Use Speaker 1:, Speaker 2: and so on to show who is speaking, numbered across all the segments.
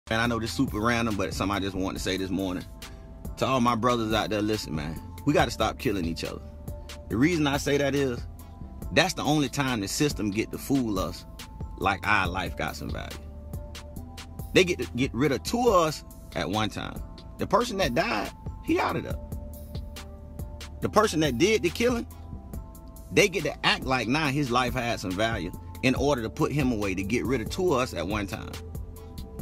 Speaker 1: And I know this super random, but it's something I just wanted to say this morning. To all my brothers out there, listen, man, we got to stop killing each other. The reason I say that is, that's the only time the system get to fool us like our life got some value. They get to get rid of 2 of us at one time. The person that died, he out of there. The person that did the killing, they get to act like now his life had some value in order to put him away, to get rid of 2 of us at one time.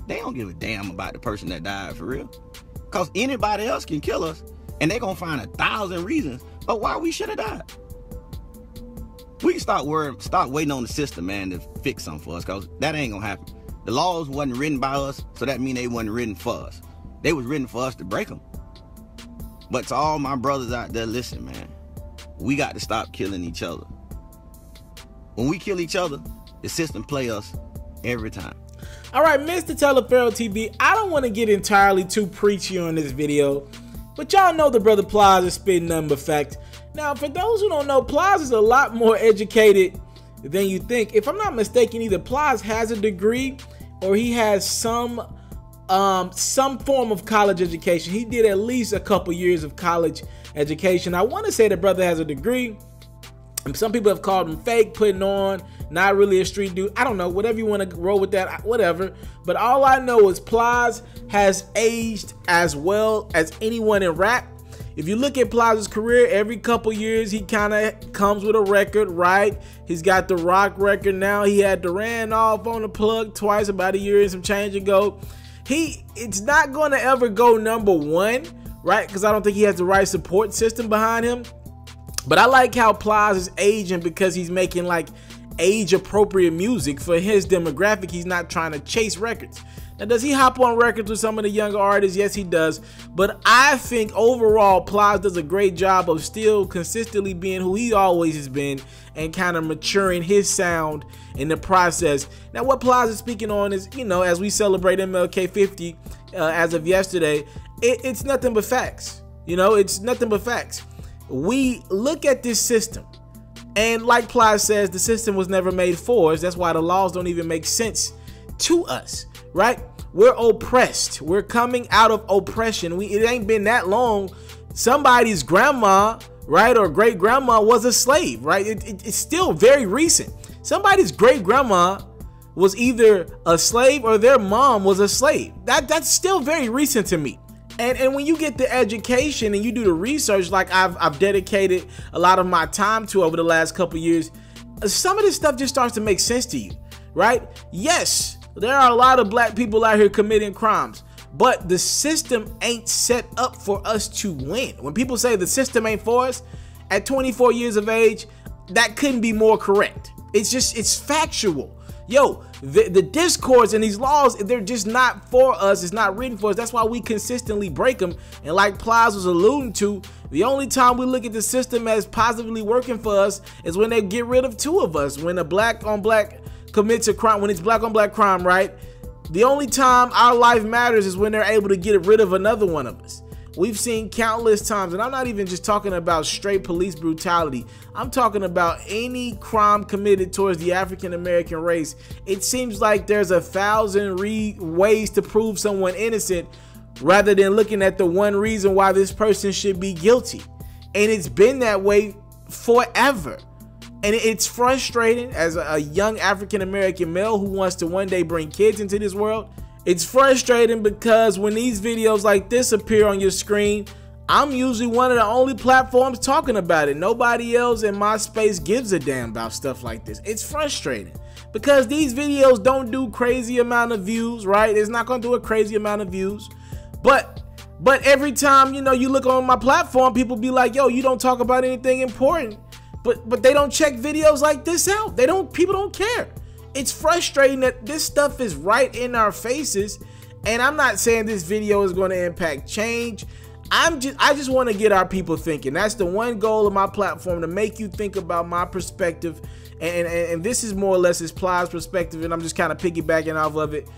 Speaker 1: They don't give a damn about the person that died, for real. Because anybody else can kill us, and they're going to find 1,000 reasons of why we should have died. We can stop waiting on the system, man, to fix something for us, because that ain't going to happen. The laws wasn't written by us, so that means they wasn't written for us. They was written for us to break them. But to all my brothers out there, listen, man, we got to stop killing each other. When we kill each other, the system play us every time.
Speaker 2: All right, Mr. Taliaferro TV, I don't want to get entirely too preachy on this video, but y'all know the brother Plies is spitting nothing but facts. Now, for those who don't know, Plies is a lot more educated than you think. If I'm not mistaken, either Plies has a degree or he has some form of college education. He did at least a couple years of college education. I want to say the brother has a degree. Some people have called him fake, putting on, not really a street dude. I don't know, whatever you want to roll with that, whatever. But all I know is Plies has aged as well as anyone in rap. If you look at Plies' career, every couple years he kind of comes with a record, right? He's got the Rock record now. He had Duran off on the plug twice, about a year and some change ago. It's not going to ever go #1, right? Because I don't think he has the right support system behind him. But I like how Plies is aging because he's making like age-appropriate music for his demographic. He's not trying to chase records. Now, does he hop on records with some of the younger artists? Yes, he does. But I think overall, Plies does a great job of still consistently being who he always has been and kind of maturing his sound in the process. Now, what Plies is speaking on is, you know, as we celebrate MLK 50 as of yesterday, it's nothing but facts. You know, it's nothing but facts. We look at this system, and like Plies says, the system was never made for us. That's why the laws don't even make sense to us, right? We're oppressed. We're coming out of oppression. It ain't been that long. Somebody's grandma, right, or great grandma was a slave, right? It's still very recent. Somebody's great grandma was either a slave or their mom was a slave. That's still very recent to me. And when you get the education and you do the research like I've dedicated a lot of my time to over the last couple years, some of this stuff just starts to make sense to you, right? Yes, there are a lot of black people out here committing crimes, but the system ain't set up for us to win. When people say the system ain't for us, at 24 years of age, that couldn't be more correct. It's factual. Yo, the discords and these laws, they're just not for us. It's not written for us. That's why we consistently break them. And like Plies was alluding to, the only time we look at the system as positively working for us is when they get rid of 2 of us. When a black on black commits a crime, when it's black on black crime, right? The only time our life matters is when they're able to get rid of another one of us. We've seen countless times, and I'm not even just talking about straight police brutality. I'm talking about any crime committed towards the African-American race. It seems like there's 1,000 ways to prove someone innocent rather than looking at the one reason why this person should be guilty. And it's been that way forever. And it's frustrating as a young African-American male who wants to one day bring kids into this world. It's frustrating because when these videos like this appear on your screen, I'm usually one of the only platforms talking about it. Nobody else in my space gives a damn about stuff like this. It's frustrating because these videos don't do crazy amount of views, right? It's not going to do a crazy amount of views. But every time, you know, you look on my platform, people be like, yo, you don't talk about anything important. But they don't check videos like this out. People don't care. It's frustrating that this stuff is right in our faces, and I'm not saying this video is going to impact change. I just want to get our people thinking. That's the one goal of my platform, to make you think about my perspective, and this is more or less his Plies' perspective, and I'm just kind of piggybacking off of it.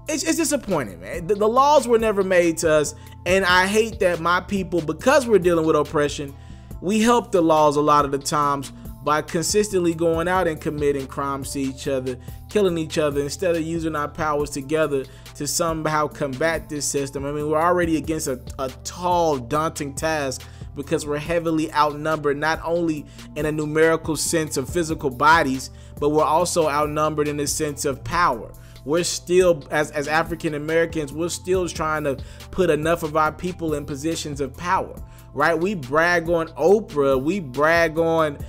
Speaker 2: It's disappointing, man. The laws were never made to us, and I hate that my people, because we're dealing with oppression, we help the laws a lot of the times, by consistently going out and committing crimes to each other, killing each other, instead of using our powers together to somehow combat this system. I mean, we're already against a tall, daunting task because we're heavily outnumbered, not only in a numerical sense of physical bodies, but we're also outnumbered in the sense of power. We're still, as African Americans, we're still trying to put enough of our people in positions of power, right? We brag on Oprah, we brag on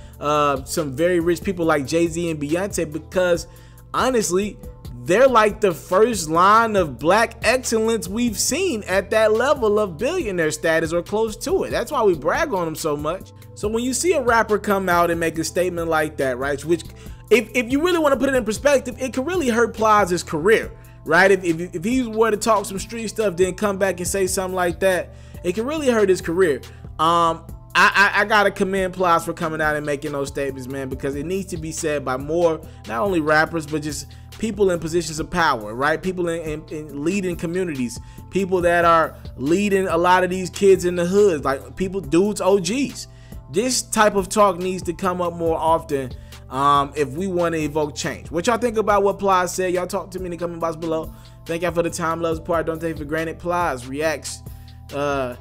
Speaker 2: some very rich people like Jay-Z and Beyonce because, honestly, they're like the first line of black excellence we've seen at that level of billionaire status or close to it. That's why we brag on them so much. So when you see a rapper come out and make a statement like that, right, which if you really want to put it in perspective, it could really hurt Plies' career, right? If he were to talk some street stuff, then come back and say something like that, it could really hurt his career. I gotta commend Plies for coming out and making those statements, man, because it needs to be said by more, not only rappers, but just people in positions of power, right? People in leading communities, people that are leading a lot of these kids in the hood, like people, dudes, OGs. This type of talk needs to come up more often if we want to evoke change. What y'all think about what Plies said? Y'all talk to me in the comment box below. Thank y'all for the time, loves, part. Don't take it for granted. Plies reacts to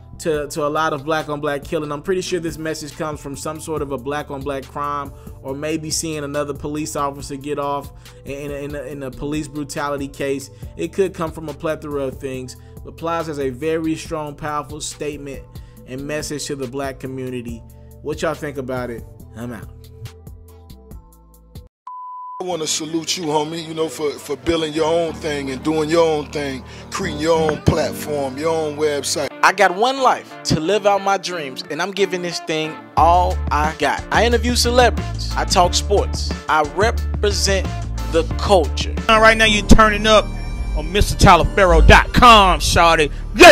Speaker 2: a lot of black on black killing. I'm pretty sure this message comes from some sort of a black on black crime, or maybe seeing another police officer get off in a police brutality case. It could come from a plethora of things, but Plies has a very strong, powerful statement and message to the black community. What y'all think about it? I'm out.
Speaker 3: I want to salute you, homie, you know, for building your own thing and doing your own thing, creating your own platform, your own website.
Speaker 2: I got one life to live out my dreams, and I'm giving this thing all I got. I interview celebrities. I talk sports. I represent the culture.
Speaker 4: Right now you're turning up on MrTaliaferro.com, shawty.